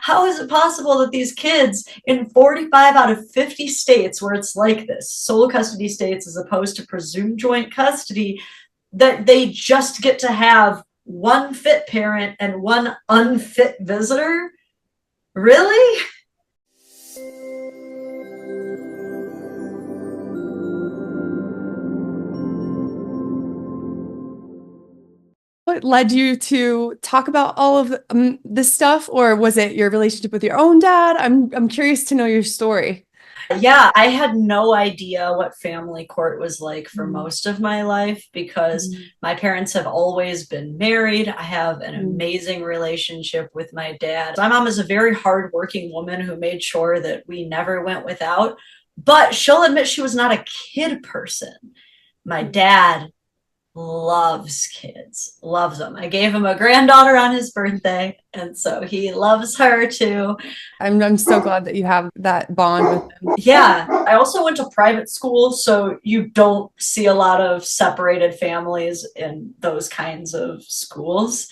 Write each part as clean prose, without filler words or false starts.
How is it possible that these kids in 45 out of 50 states where it's like this, sole custody states as opposed to presumed joint custody, that they just get to have one fit parent and one unfit visitor? Really? What led you to talk about all of this stuff, or was it your relationship with your own dad? I'm curious to know your story. Yeah, I had no idea what family court was like for Mm, most of my life because mm, my parents have always been married. I have an mm. amazing relationship with my dad. My mom is a very hardworking woman who made sure that we never went without, but she'll admit she was not a kid person. My dad loves kids, loves them. I gave him a granddaughter on his birthday, and so he loves her too. I'm so glad that you have that bond with them. Yeah, I also went to private school, so you don't see a lot of separated families in those kinds of schools.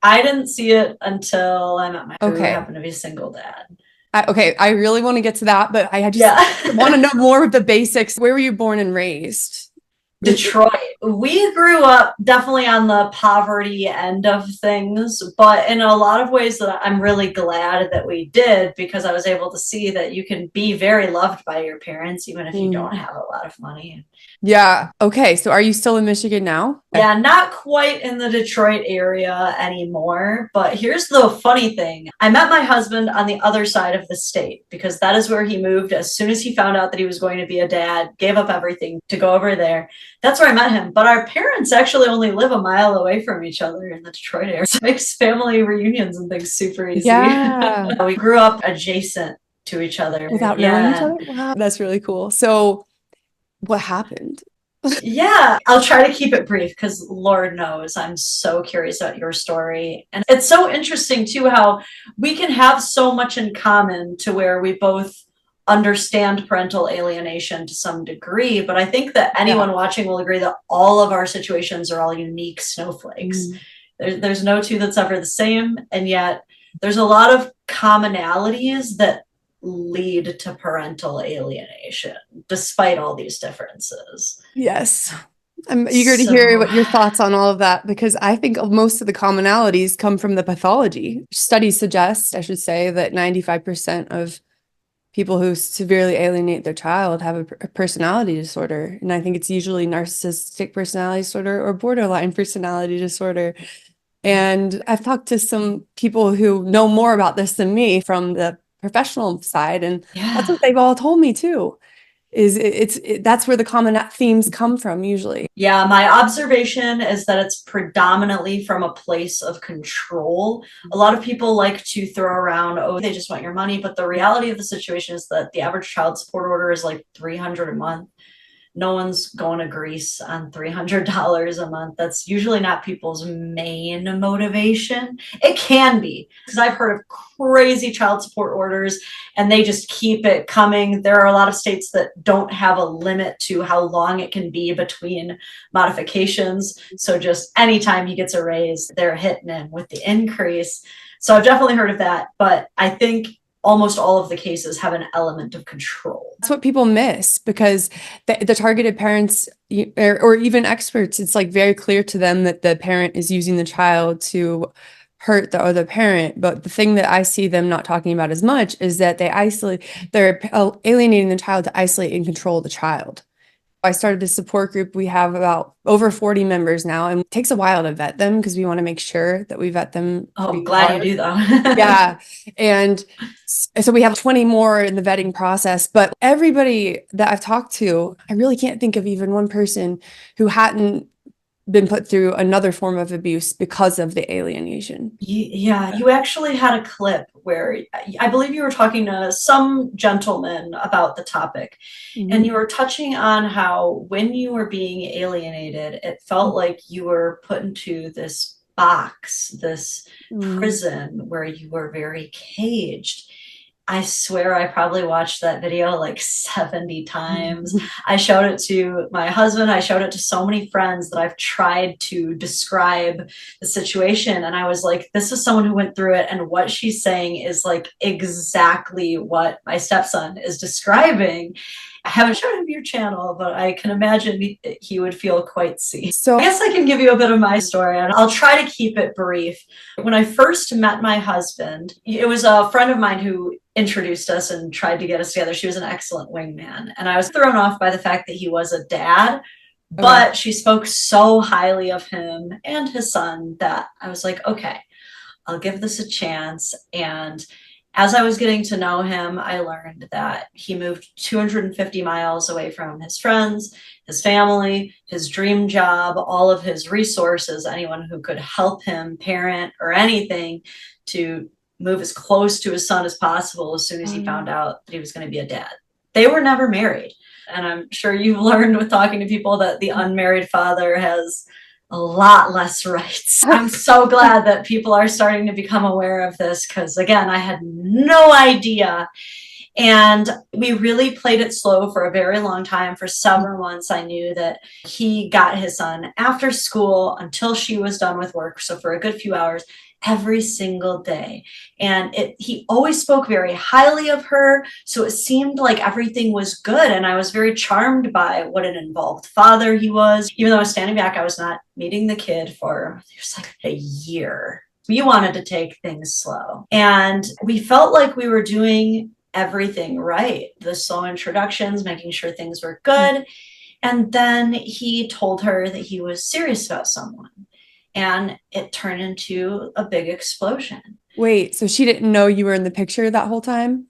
I didn't see it until I met my who Okay. happened to be a single dad. Okay, I really want to get to that, but I just Yeah. want to know more of the basics. Where were you born and raised? Detroit. We grew up definitely on the poverty end of things, but in a lot of ways that I'm really glad that we did because I was able to see that you can be very loved by your parents even if you Mm. don't have a lot of money. Yeah. Okay. So are you still in Michigan now? Okay. Yeah, not quite in the Detroit area anymore. But here's the funny thing. I met my husband on the other side of the state because that is where he moved as soon as he found out that he was going to be a dad, gave up everything to go over there. That's where I met him. But our parents actually only live a mile away from each other in the Detroit area. So it makes family reunions and things super easy. Yeah. We grew up adjacent to each other. Without knowing each Yeah. other? Wow. That's really cool. So what happened? Yeah, I'll try to keep it brief because Lord knows I'm so curious about your story. And it's so interesting too how we can have so much in common to where we both understand parental alienation to some degree. But I think that Yeah. anyone watching will agree that all of our situations are all unique snowflakes. Mm. There's no two that's ever the same. And yet there's a lot of commonalities that lead to parental alienation, despite all these differences. Yes. I'm eager to hear So, what your thoughts on all of that because I think most of the commonalities come from the pathology. Studies suggest, I should say, that 95% of people who severely alienate their child have a personality disorder. And I think it's usually narcissistic personality disorder or borderline personality disorder. And I've talked to some people who know more about this than me from the professional side, and that's yeah. what they've all told me too. That's where the common themes come from usually. Yeah, my observation is that it's predominantly from a place of control. A lot of people like to throw around, oh, they just want your money. But the reality of the situation is that the average child support order is like 300 a month. No one's going to Greece on $300 a month. That's usually not people's main motivation. It can be because I've heard of crazy child support orders and they just keep it coming. There are a lot of states that don't have a limit to how long it can be between modifications. So just anytime he gets a raise, they're hitting him with the increase. So I've definitely heard of that. But I think almost all of the cases have an element of control. That's what people miss because the targeted parents or even experts, it's like very clear to them that the parent is using the child to hurt the other parent. But the thing that I see them not talking about as much is that they're alienating the child to isolate and control the child. I started this support group. We have about over 40 members now, and it takes a while to vet them because we want to make sure that we vet them Oh, I'm pretty glad you hard. do though. Yeah. And so we have 20 more in the vetting process, but everybody that I've talked to, I really can't think of even one person who hadn't been put through another form of abuse because of the alienation. Yeah, you actually had a clip where I believe you were talking to some gentleman about the topic, and Mhm. you were touching on how when you were being alienated, it felt like you were put into this box, this Mhm. prison where you were very caged. I swear I probably watched that video like 70 times. I showed it to my husband. I showed it to so many friends that I've tried to describe the situation. And I was like, this is someone who went through it. And what she's saying is like exactly what my stepson is describing. I haven't shown him your channel, but I can imagine he would feel quite seen. So I guess I can give you a bit of my story, and I'll try to keep it brief. When I first met my husband, it was a friend of mine who introduced us and tried to get us together. She was an excellent wingman, and I was thrown off by the fact that he was a dad, but she spoke so highly of him and his son that I was like, okay, I'll give this a chance. And as I was getting to know him, I learned that he moved 250 miles away from his friends, his family, his dream job, all of his resources, anyone who could help him parent or anything, to move as close to his son as possible as soon as he found out that he was going to be a dad. They were never married. And I'm sure you've learned with talking to people that the unmarried father has a lot less rights. I'm so glad that people are starting to become aware of this, because again, I had no idea. And we really played it slow for a very long time. For several months, I knew that he got his son after school until she was done with work. So for a good few hours, every single day. And he always spoke very highly of her. So it seemed like everything was good. And I was very charmed by what an involved father he was. Even though I was standing back, I was not meeting the kid for, it was like a year. We wanted to take things slow. And we felt like we were doing everything right. The slow introductions, making sure things were good. And then he told her that he was serious about someone. And it turned into a big explosion. wait, so she didn't know you were in the picture that whole time?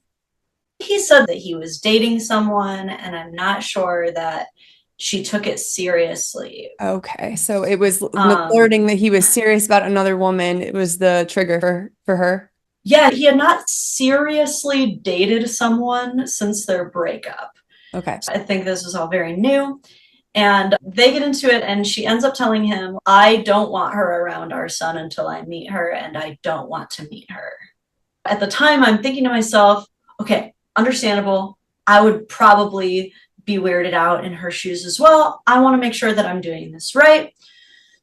He said that he was dating someone, and I'm not sure that she took it seriously. Okay, so it was the flirting that he was serious about another woman. It was the trigger for her. Yeah, he had not seriously dated someone since their breakup. Okay. So I think this was all very new. And they get into it, and she ends up telling him, I don't want her around our son until I meet her, and I don't want to meet her. At the time, I'm thinking to myself, okay, understandable. I would probably be weirded out in her shoes as well. I want to make sure that I'm doing this right.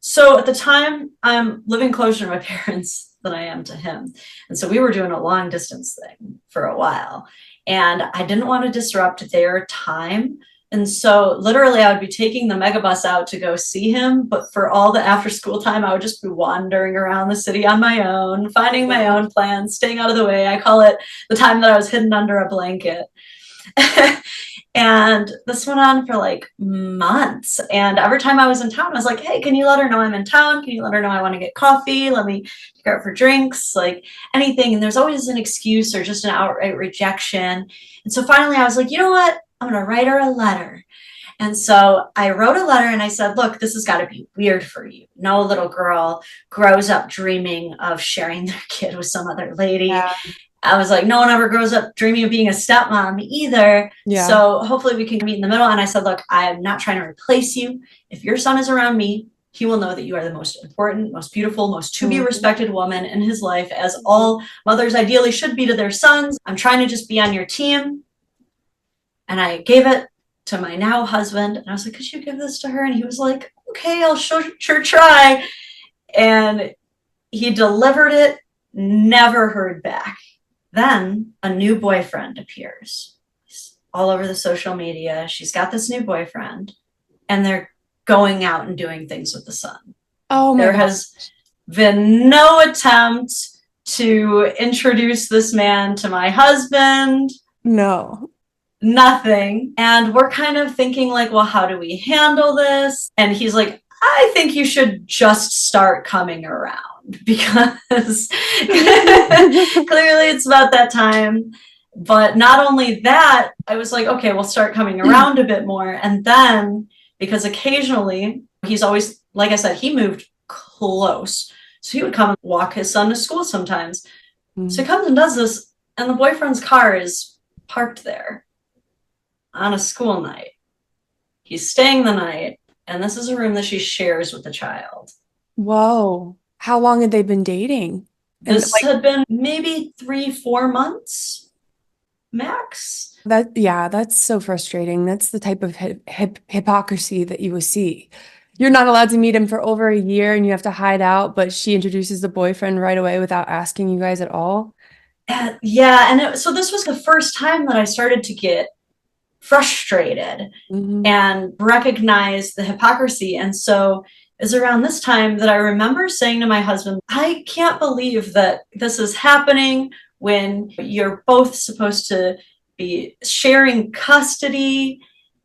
So at the time, I'm living closer to my parents than I am to him. And so we were doing a long distance thing for a while. And I didn't want to disrupt their time. And so literally I would be taking the megabus out to go see him. But for all the after school time, I would just be wandering around the city on my own, finding my own plans, staying out of the way. I call it the time that I was hidden under a blanket. And this went on for like months. And every time I was in town, I was like, hey, can you let her know I'm in town? Can you let her know I want to get coffee? Let me take her out for drinks, like anything. And there's always an excuse or just an outright rejection. And so finally I was like, you know what? I'm going to write her a letter. And so I wrote a letter and I said, look, this has got to be weird for you. No little girl grows up dreaming of sharing their kid with some other lady. Yeah. I was like, no one ever grows up dreaming of being a stepmom either. Yeah. So hopefully we can meet in the middle. And I said, look, I am not trying to replace you. If your son is around me, he will know that you are the most important, most beautiful, most to be respected woman in his life, as all mothers ideally should be to their sons. I'm trying to just be on your team. And I gave it to my now husband. And I was like, could you give this to her? And he was like, okay, I'll sure try. And he delivered it, never heard back. Then a new boyfriend appears. He's all over the social media. She's got this new boyfriend, and they're going out and doing things with the son. Oh my God. There has been no attempt to introduce this man to my husband. No. Nothing. And we're kind of thinking like, well, how do we handle this? And he's like, I think you should just start coming around, because clearly it's about that time. But not only that, I was like, okay, we'll start coming around a bit more. And then, because occasionally he's always, like I said, he moved close. So he would come and walk his son to school sometimes. So he comes and does this, and the boyfriend's car is parked there on a school night. He's staying the night, and this is a room that she shares with the child. Whoa. How long had they been dating? This had been maybe 3-4 months. max. That's so frustrating. That's the type of hypocrisy that you will see. You're not allowed to meet him for over a year and you have to hide out, but she introduces the boyfriend right away without asking you guys at all. Yeah, and so this was the first time that I started to get frustrated Mhm. and recognize the hypocrisy. And so it's around this time that I remember saying to my husband, I can't believe that this is happening when you're both supposed to be sharing custody.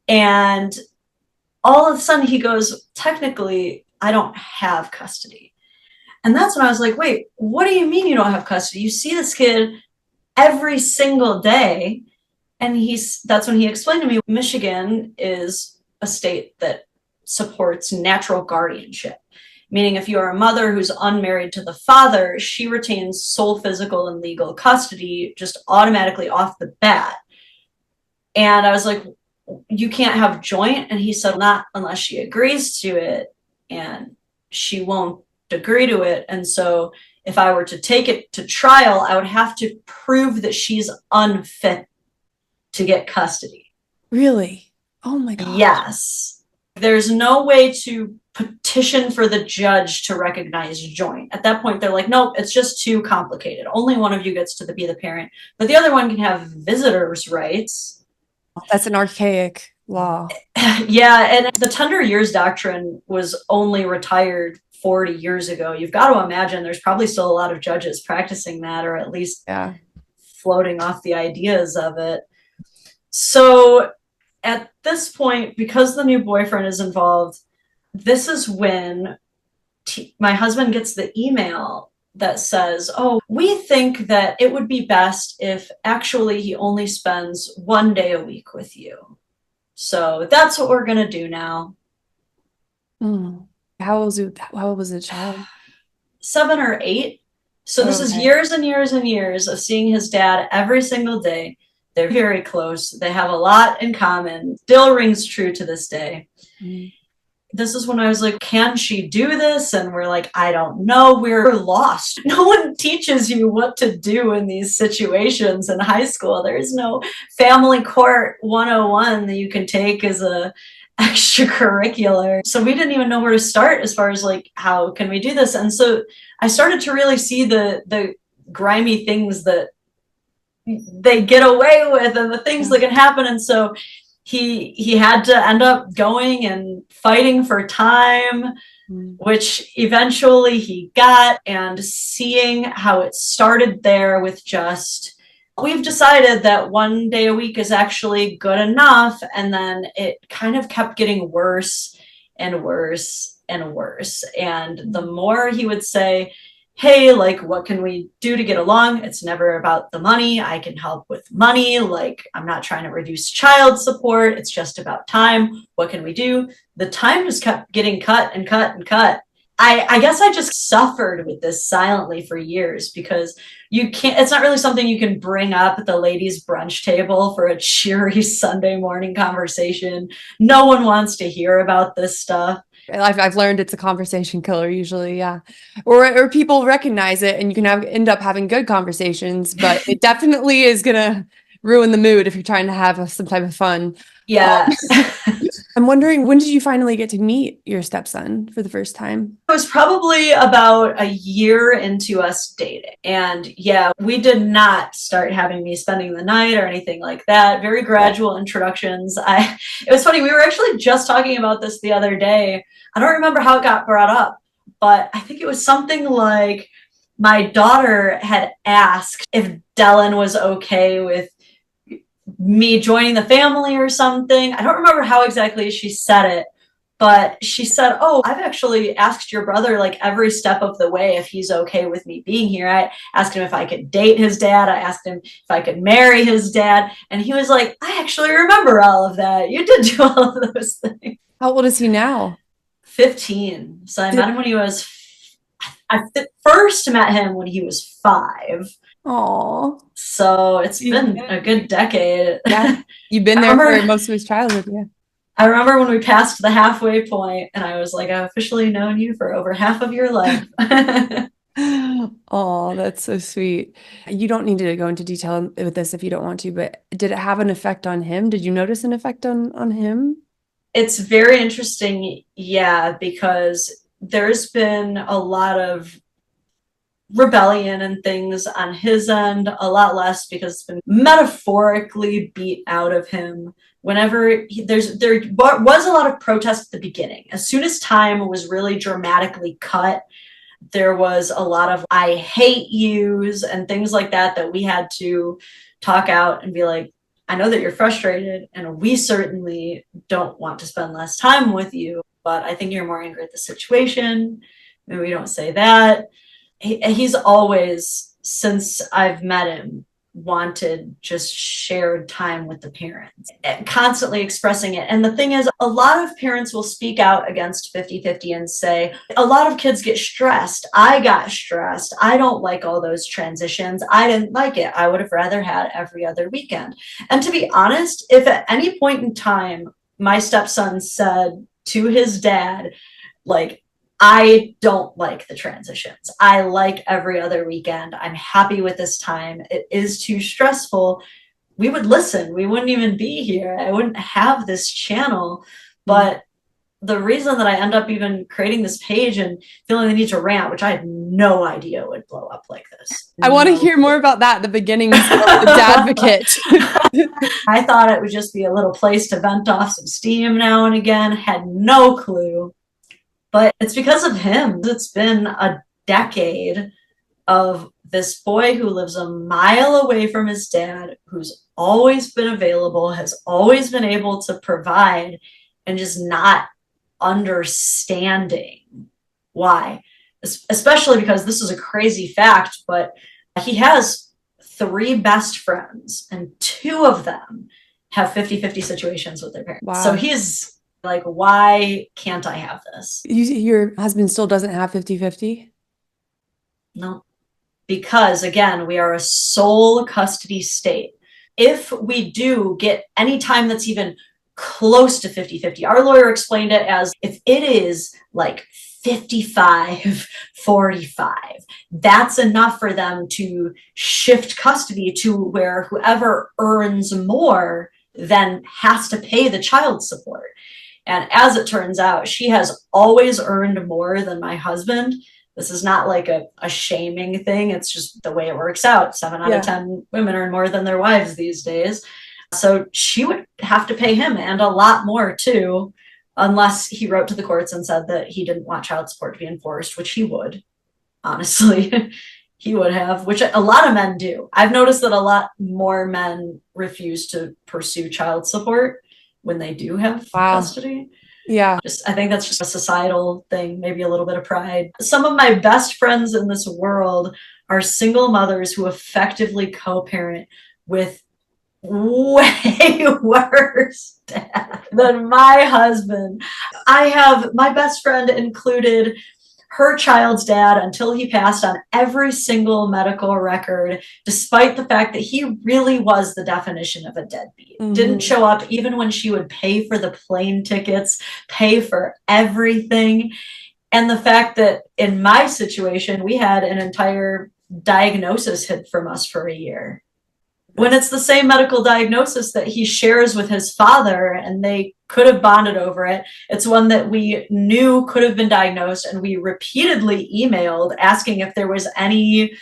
And all of a sudden he goes, technically, I don't have custody. And that's when I was like, wait, what do you mean you don't have custody? You see this kid every single day. And that's when he explained to me, Michigan is a state that supports natural guardianship, meaning if you are a mother who's unmarried to the father, she retains sole physical and legal custody just automatically off the bat. And I was like, you can't have joint. And he said, not unless she agrees to it. And she won't agree to it. And so if I were to take it to trial, I would have to prove that she's unfit to get custody. Really? Oh my God. Yes. There's no way to petition for the judge to recognize joint. At that point, they're like, nope, it's just too complicated. Only one of you gets to be the parent, but the other one can have visitors' rights. That's an archaic law. Yeah, and the tender years doctrine was only retired 40 years ago. You've got to imagine there's probably still a lot of judges practicing that, or at least floating off the ideas of it. So at this point, because the new boyfriend is involved, this is when my husband gets the email that says, oh, we think that it would be best if actually he only spends 1 day a week with you. So that's what we're going to do now. How old was the child? 7 or 8. So this is years and years and years of seeing his dad every single day. They're very close. They have a lot in common. Still rings true to this day. This is when I was like, can she do this? And we're like, I don't know. We're lost. No one teaches you what to do in these situations in high school. There's no family court 101 that you can take as a extracurricular. So we didn't even know where to start as far as like, how can we do this? And so I started to really see the grimy things that they get away with and the things that can happen. And so he had to end up going and fighting for time, which eventually he got, and seeing how it started there with just, we've decided that 1 day a week is actually good enough. And then it kind of kept getting worse and worse and worse. And the more he would say, hey, like, what can we do to get along? It's never about the money. I can help with money. Like, I'm not trying to reduce child support. It's just about time. What can we do? The time just kept getting cut and cut and cut. I guess I just suffered with this silently for years, because you can't, it's not really something you can bring up at the ladies' brunch table for a cheery Sunday morning conversation. No one wants to hear about this stuff. I've learned it's a conversation killer usually, yeah. Or people recognize it and you can end up having good conversations, but it definitely is gonna ruin the mood if you're trying to have some type of fun. Yes. I'm wondering, when did you finally get to meet your stepson for the first time? It was probably about a year into us dating. And yeah, we did not start having me spending the night or anything like that. Very gradual introductions. It was funny, we were actually just talking about this the other day. I don't remember how it got brought up, but I think it was something like my daughter had asked if Dylan was okay with me joining the family or something. I don't remember how exactly she said it, but she said, oh, I've actually asked your brother like every step of the way if he's okay with me being here. I asked him if I could date his dad. I asked him if I could marry his dad. And he was like, I actually remember all of that. You did do all of those things. How old is he now? 15. So I met him when he was, I first met him when he was 5. Oh, so it's been a good decade. Yeah, you've been there for most of his childhood. Yeah, I remember when we passed the halfway point, and I was like, I've officially known you for over half of your life. Oh, that's so sweet. You don't need to go into detail with this if you don't want to, but did it have an effect on him? Did you notice an effect on him? It's very interesting, yeah, because there's been a lot of rebellion and things on his end, a lot less because it's been metaphorically beat out of him. Whenever there was a lot of protest at the beginning. As soon as time was really dramatically cut, there was a lot of I hate yous and things like that that we had to talk out and be like, I know that you're frustrated, and we certainly don't want to spend less time with you, but I think you're more angry at the situation. Maybe we don't say that. He's always, since I've met him, wanted just shared time with the parents, constantly expressing it. And the thing is, a lot of parents will speak out against 50-50 and say, a lot of kids get stressed. I got stressed. I don't like all those transitions. I didn't like it. I would have rather had every other weekend. And to be honest, if at any point in time my stepson said to his dad, like, I don't like the transitions. I like every other weekend. I'm happy with this time. It is too stressful. We would listen. We wouldn't even be here. I wouldn't have this channel. But the reason that I end up even creating this page and feeling the need to rant, which I had no idea would blow up like this. I want to hear more about that, the beginnings of the Dadvocate. I thought it would just be a little place to vent off some steam now and again. Had no clue. But it's because of him. It's been a decade of this boy who lives a mile away from his dad, who's always been available, has always been able to provide, and just not understanding why. Especially because this is a crazy fact, but he has 3 best friends, and 2 of them have 50-50 situations with their parents. Wow. So he's like, why can't I have this? Your husband still doesn't have 50-50? No, because again, we are a sole custody state. If we do get any time that's even close to 50-50, our lawyer explained it as if it is like 55-45, that's enough for them to shift custody to where whoever earns more then has to pay the child support. And as it turns out, she has always earned more than my husband. This is not like a shaming thing. It's just the way it works out. 7 out of 10 women earn more than their wives these days. So she would have to pay him, and a lot more too, unless he wrote to the courts and said that he didn't want child support to be enforced, which he would, honestly. He would have, which a lot of men do. I've noticed that a lot more men refuse to pursue child support when they do have custody. Yeah. I think that's just a societal thing, maybe a little bit of pride. Some of my best friends in this world are single mothers who effectively co-parent with way worse dad than my husband. I have, my best friend included her child's dad until he passed on every single medical record, despite the fact that he really was the definition of a deadbeat. Didn't show up even when she would pay for the plane tickets, pay for everything. And the fact that in my situation, we had an entire diagnosis hid from us for a year. When it's the same medical diagnosis that he shares with his father, and they could have bonded over it. It's one that we knew could have been diagnosed, and we repeatedly emailed asking if there was any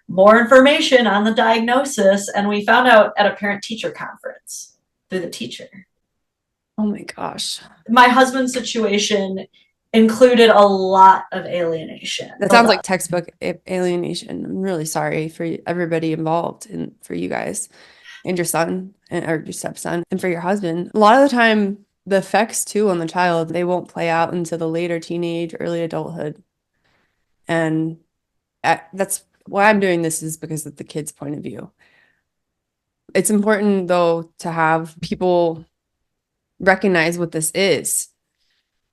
more information on the diagnosis, and we found out at a parent-teacher conference through the teacher. Oh my gosh. My husband's situation included a lot of alienation. That sounds like textbook alienation. I'm really sorry for everybody involved and for you guys and your son or your stepson and for your husband. A lot of the time, the effects too on the child, they won't play out into the later teenage, early adulthood. And that's why I'm doing this, is because of the kid's point of view. It's important though to have people recognize what this is.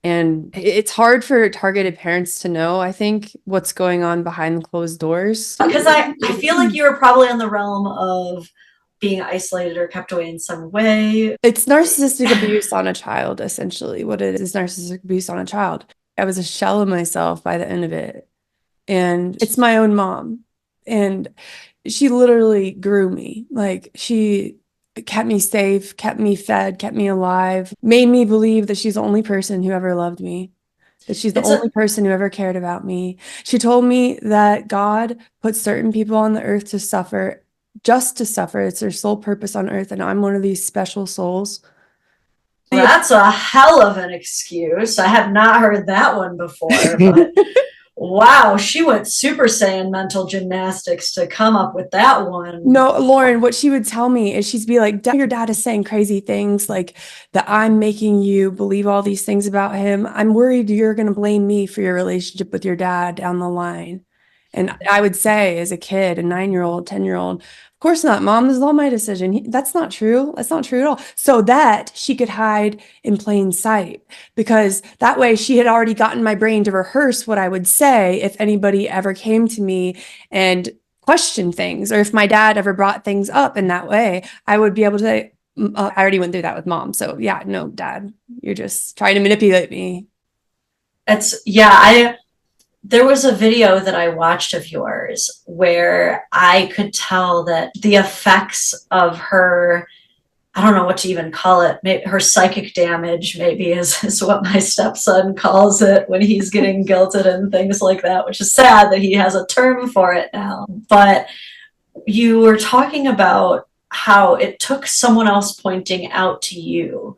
And it's hard for targeted parents to know, I think, what's going on behind closed doors. Because I feel like you were probably in the realm of being isolated or kept away in some way. It's narcissistic abuse on a child, essentially. What it is narcissistic abuse on a child. I was a shell of myself by the end of it. and it's my own mom. And she literally grew me. Like, she kept me safe, kept me fed, kept me alive, made me believe that she's the only person who ever loved me, that she's the only person who ever cared about me. She told me that God put certain people on the earth to suffer, just to suffer. It's their sole purpose on earth, and I'm one of these special souls. That's a hell of an excuse. I have not heard that one before, but wow, she went Super Saiyan mental gymnastics to come up with that one. No, Lauren, what she would tell me is she'd be like, your dad is saying crazy things, like that I'm making you believe all these things about him. I'm worried you're going to blame me for your relationship with your dad down the line. And I would say, as a kid, a 9-year-old, 10-year-old, of course not, Mom, this is all my decision. That's not true. That's not true at all. So that she could hide in plain sight, because that way she had already gotten my brain to rehearse what I would say if anybody ever came to me and question things, or if my dad ever brought things up in that way, I would be able to say, I already went through that with Mom. So yeah, no, Dad, you're just trying to manipulate me. There was a video that I watched of yours where I could tell that the effects of her, I don't know what to even call it, maybe her psychic damage, maybe is what my stepson calls it when he's getting guilted and things like that, which is sad that he has a term for it now. But you were talking about how it took someone else pointing out to you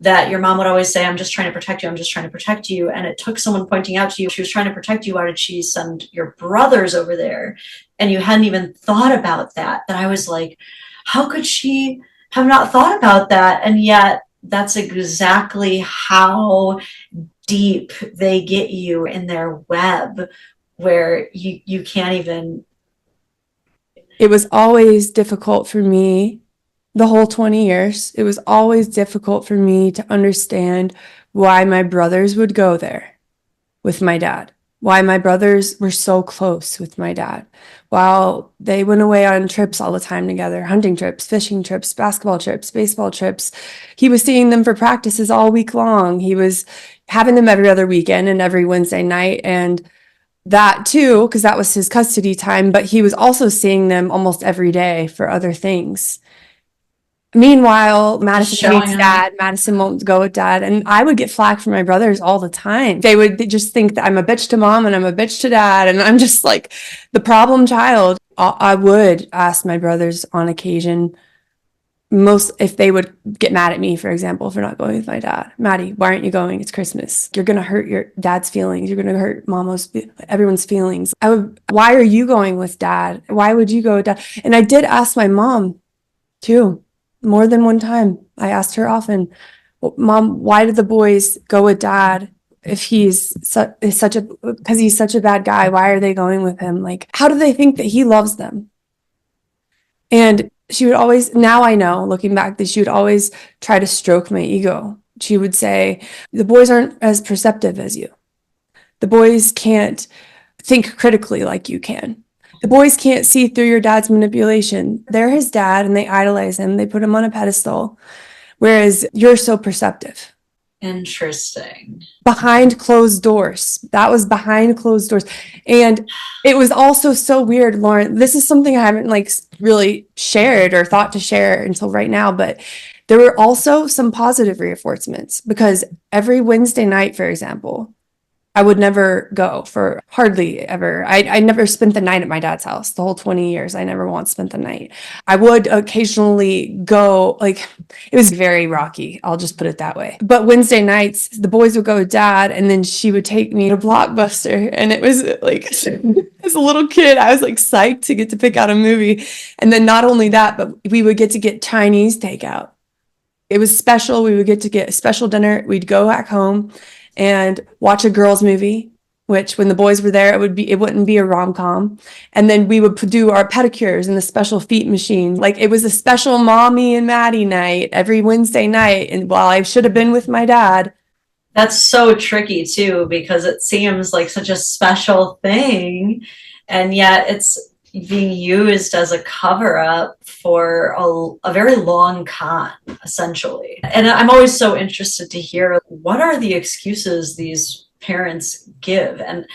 that your mom would always say, I'm just trying to protect you. I'm just trying to protect you. And it took someone pointing out to you, she was trying to protect you. Why did she send your brothers over there? And you hadn't even thought about that. That I was like, how could she have not thought about that? And yet that's exactly how deep they get you in their web, where you can't even. It was always difficult for me. The whole 20 years, it was always difficult for me to understand why my brothers would go there with my dad, why my brothers were so close with my dad, while they went away on trips all the time together, hunting trips, fishing trips, basketball trips, baseball trips. He was seeing them for practices all week long. He was having them every other weekend and every Wednesday night. And that too, because that was his custody time, but he was also seeing them almost every day for other things. Meanwhile, Madison hates Dad. Madison won't go with Dad. And I would get flack from my brothers all the time. They would just think that I'm a bitch to Mom and I'm a bitch to Dad. And I'm just like the problem child. I would ask my brothers on occasion, if they would get mad at me, for example, for not going with my dad. Maddie, why aren't you going? It's Christmas. You're going to hurt your dad's feelings. You're going to hurt everyone's feelings. Why are you going with Dad? Why would you go with Dad? And I did ask my mom too. More than one time. I asked her often, Mom, why did the boys go with Dad if he's such a bad guy? Why are they going with him? Like, how do they think that he loves them? And she would always, now I know, looking back, that she would always try to stroke my ego. She would say, the boys aren't as perceptive as you. The boys can't think critically like you can. The boys can't see through your dad's manipulation. They're his dad and they idolize him. They put him on a pedestal, whereas you're so perceptive. Interesting. Behind closed doors. That was behind closed doors. And it was also so weird, Lauren. This is something I haven't really shared or thought to share until right now, but there were also some positive reinforcements, because every Wednesday night, for example, I would never go for hardly ever. I never spent the night at my dad's house. The whole 20 years, I never once spent the night. I would occasionally go, it was very rocky. I'll just put it that way. But Wednesday nights, the boys would go with Dad, and then she would take me to Blockbuster. And it was as a little kid, I was psyched to get to pick out a movie. And then not only that, but we would get to get Chinese takeout. It was special. We would get to get a special dinner. We'd go back home and watch a girls' movie, which when the boys were there, it wouldn't be a rom-com. And then we would do our pedicures in the special feet machine. It was a special Mommy and Maddie night every Wednesday night. And while I should have been with my dad. That's so tricky too, because it seems like such a special thing, and yet it's being used as a cover-up for a very long con, essentially. And I'm always so interested to hear, what are the excuses these parents give? And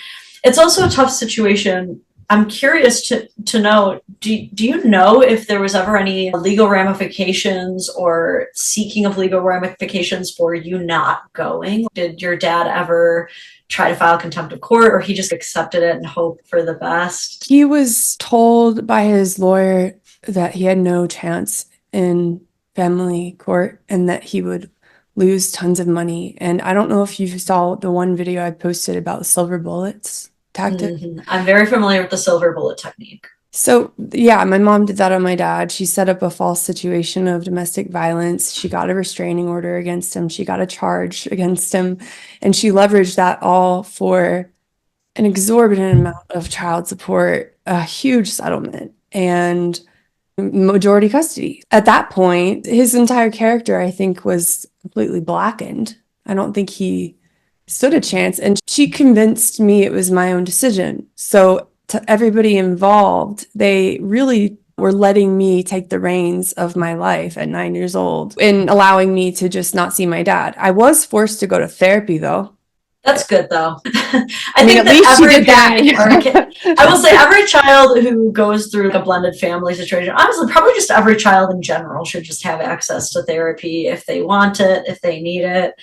It's also a tough situation. I'm curious to know, do you know if there was ever any legal ramifications or seeking of legal ramifications for you not going? Did your dad ever try to file contempt of court, or he just accepted it and hoped for the best? He was told by his lawyer that he had no chance in family court and that he would lose tons of money. And I don't know if you saw the one video I posted about silver bullets tactic. I'm very familiar with the silver bullet technique. So yeah, my mom did that on my dad. She set up a false situation of domestic violence. She got a restraining order against him. She got a charge against him. And she leveraged that all for an exorbitant amount of child support, a huge settlement, and majority custody. At that point, his entire character, I think, was completely blackened. I don't think he stood a chance. And she convinced me it was my own decision. So to everybody involved, they really were letting me take the reins of my life at 9 years old and allowing me to just not see my dad. I was forced to go to therapy, though. That's good, though. I mean, at least you did that. I will say every child who goes through a blended family situation, honestly, probably just every child in general should just have access to therapy if they want it, if they need it.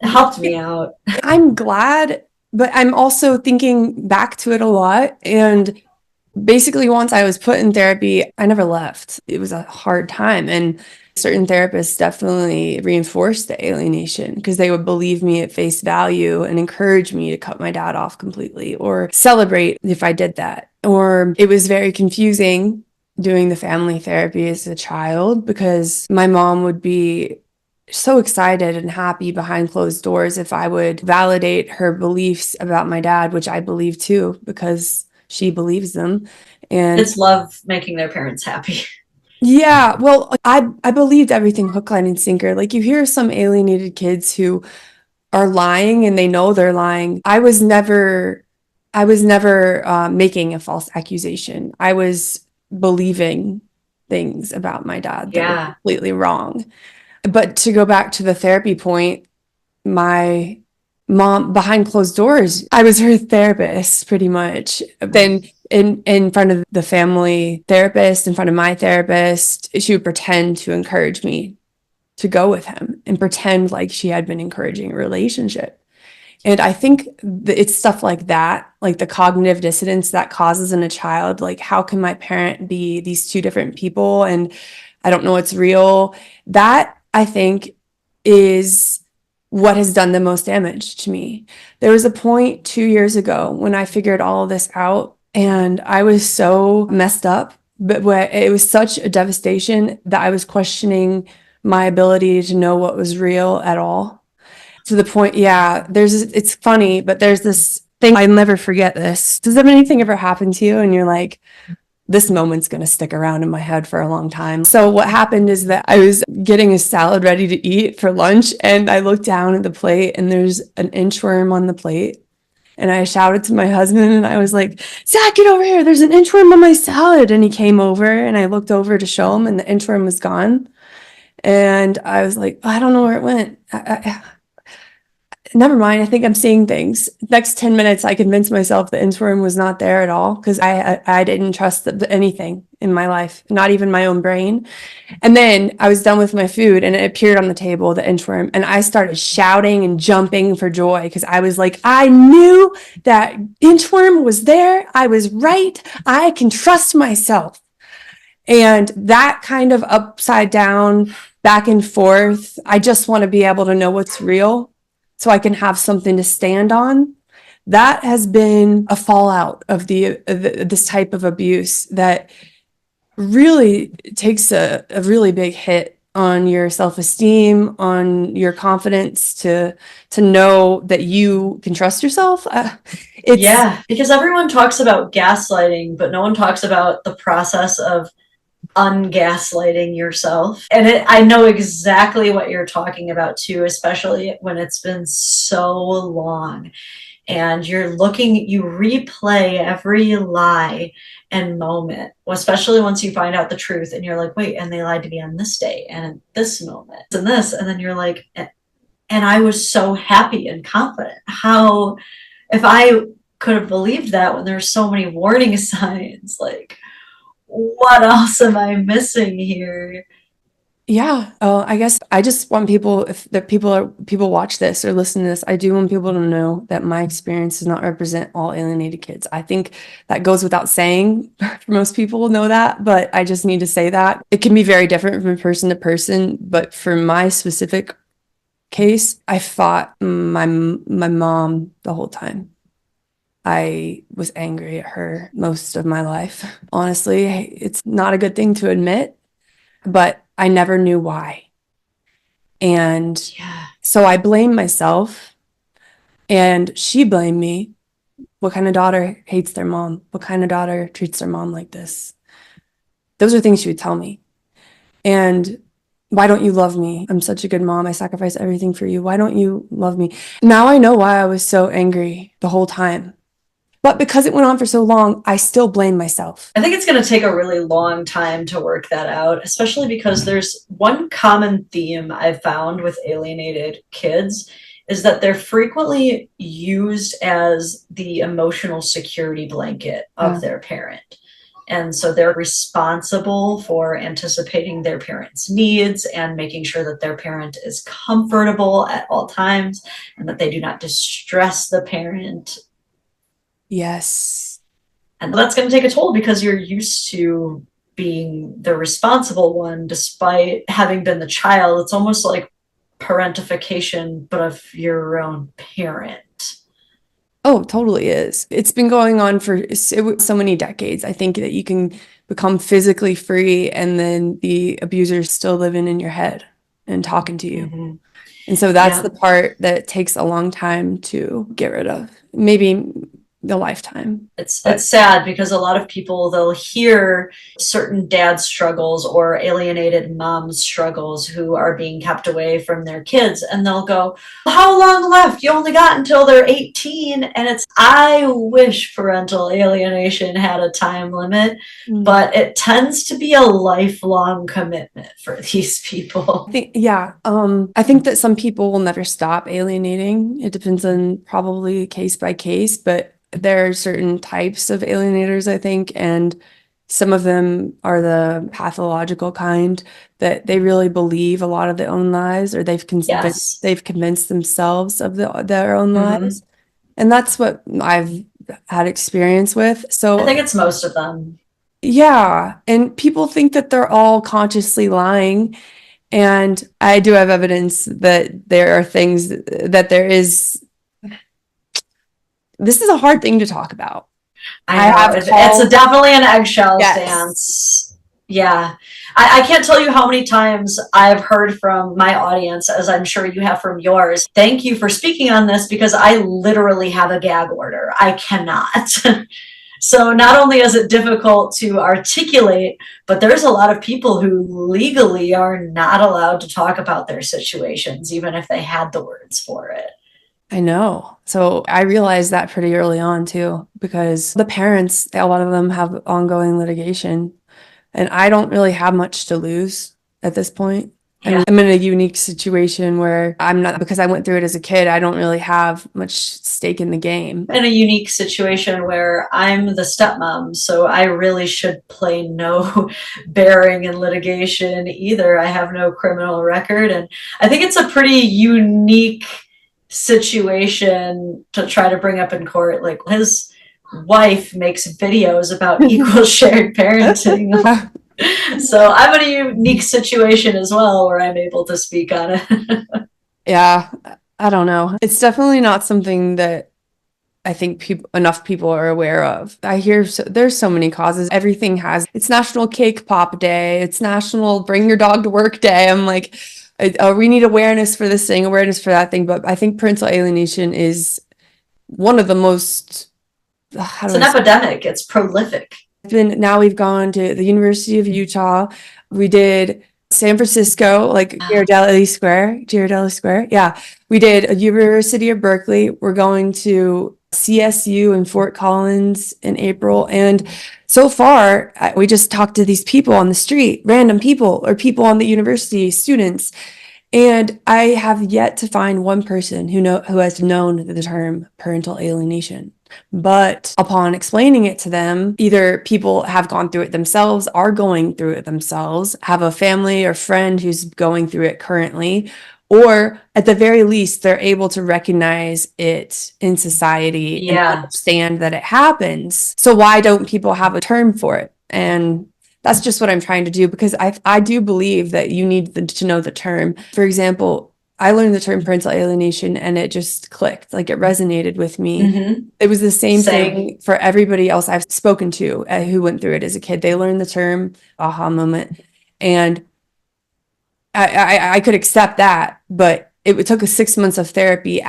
It helped me out. I'm glad, but I'm also thinking back to it a lot. And basically, once I was put in therapy, I never left. It was a hard time. And certain therapists definitely reinforced the alienation because they would believe me at face value and encourage me to cut my dad off completely or celebrate if I did that. Or it was very confusing doing the family therapy as a child because my mom would be so excited and happy behind closed doors if I would validate her beliefs about my dad, which I believe too, because she believes them. And it's love making their parents happy. Yeah, well, I believed everything hook, line, and sinker. Like you hear some alienated kids who are lying and they know they're lying. I was never making a false accusation. I was believing things about my dad that were completely wrong. But to go back to the therapy point, my mom behind closed doors, I was her therapist pretty much. Then in front of the family therapist, in front of my therapist, she would pretend to encourage me to go with him and pretend like she had been encouraging a relationship. And I think it's stuff like that, like the cognitive dissonance that causes in a child. Like, how can my parent be these two different people? And I don't know what's real. That, I think, is what has done the most damage to me. There was a point 2 years ago when I figured all of this out and I was so messed up, but it was such a devastation that I was questioning my ability to know what was real at all. To the point, it's funny, but there's this thing, I'll never forget this. Does anything ever happen to you and you're like, this moment's going to stick around in my head for a long time? So what happened is that I was getting a salad ready to eat for lunch and I looked down at the plate and there's an inchworm on the plate. And I shouted to my husband and I was like, Zach, get over here. There's an inchworm on my salad. And he came over and I looked over to show him and the inchworm was gone. And I was like, I don't know where it went. Never mind. I think I'm seeing things. Next 10 minutes, I convinced myself the inchworm was not there at all because I didn't trust anything in my life, not even my own brain. And then I was done with my food and it appeared on the table, the inchworm, and I started shouting and jumping for joy because I was like, I knew that inchworm was there. I was right. I can trust myself. And that kind of upside down, back and forth, I just want to be able to know what's real so I can have something to stand on. That has been a fallout of this type of abuse that really takes a really big hit on your self-esteem, on your confidence to know that you can trust yourself. Because everyone talks about gaslighting, but no one talks about the process of ungaslighting yourself. And I know exactly what you're talking about too, especially when it's been so long and you replay every lie and moment, especially once you find out the truth and you're like, wait, and they lied to me on this day and at this moment and this, and then you're like, and I was so happy and confident. How, if I could have believed that when there's so many warning signs. Like, what else am I missing here? Yeah. Oh, I guess I just want people, if that people watch this or listen to this, I do want people to know that my experience does not represent all alienated kids. I think that goes without saying. Most people know that, but I just need to say that. It can be very different from person to person, but for my specific case, I fought my mom the whole time. I was angry at her most of my life. Honestly, it's not a good thing to admit, but I never knew why. And Yeah. so I blamed myself, and she blamed me. What kind of daughter hates their mom? What kind of daughter treats their mom like this? Those are things she would tell me. And why don't you love me? I'm such a good mom. I sacrifice everything for you. Why don't you love me? Now I know why I was so angry the whole time. But because it went on for so long, I still blame myself. I think it's going to take a really long time to work that out, especially because there's one common theme I've found with alienated kids is that they're frequently used as the emotional security blanket of their parent. And so they're responsible for anticipating their parents' needs and making sure that their parent is comfortable at all times and that they do not distress the parent. Yes. And that's going to take a toll because you're used to being the responsible one despite having been the child. It's almost like parentification, but of your own parent. Oh, totally is. It's been going on for so many decades. I think that you can become physically free and then the abuser's still living in your head and talking to you. Mm-hmm. And so that's Yeah. the part that takes a long time to get rid of. Maybe the lifetime. It's sad because a lot of people, they'll hear certain dad struggles or alienated moms struggles who are being kept away from their kids, and they'll go, how long left? You only got until they're 18. And it's, I wish parental alienation had a time limit, but it tends to be a lifelong commitment for these people. I think that some people will never stop alienating. It depends on probably case by case, but there are certain types of alienators, I think, and some of them are the pathological kind that they really believe a lot of their own lies, or they've convinced themselves of their own lies. And that's what I've had experience with. So I think it's most of them. Yeah. And people think that they're all consciously lying. And I do have evidence that there are things that there is. This is a hard thing to talk about. I know. It's definitely an eggshell stance. Yeah. I can't tell you how many times I've heard from my audience, as I'm sure you have from yours. Thank you for speaking on this because I literally have a gag order. I cannot. So not only is it difficult to articulate, but there's a lot of people who legally are not allowed to talk about their situations, even if they had the words for it. I know. So I realized that pretty early on too, because the parents, a lot of them have ongoing litigation, and I don't really have much to lose at this point. Yeah. I'm in a unique situation where because I went through it as a kid, I don't really have much stake in the game. In a unique situation where I'm the stepmom, so I really should play no bearing in litigation either. I have no criminal record, and I think it's a pretty unique situation to try to bring up in court. Like, his wife makes videos about equal shared parenting. So I'm in a unique situation as well where I'm able to speak on it. Yeah, I don't know. It's definitely not something that I think enough people are aware of. I hear there's so many causes. Everything it's National Cake Pop Day. It's National Bring Your Dog to Work Day. I'm like, we need awareness for this thing, awareness for that thing. But I think parental alienation is one of the most, it's an epidemic. It's prolific. Now we've gone to the University of Utah. We did San Francisco, like Ghirardelli Square. Yeah. We did a University of Berkeley. We're going to CSU in Fort Collins in April. And so far, we just talked to these people on the street, random people or people on the university, students. And I have yet to find one person who has known the term parental alienation. But upon explaining it to them, either people have gone through it themselves, are going through it themselves, have a family or friend who's going through it currently, or at the very least, they're able to recognize it in society and Yeah. understand that it happens. So why don't people have a term for it? And that's just what I'm trying to do, because I do believe that you need to know the term. For example, I learned the term parental alienation and it just clicked, like it resonated with me. Mm-hmm. It was the same Same. thing for everybody else I've spoken to who went through it as a kid. They learned the term aha moment. And I could accept that, but it took 6 months of therapy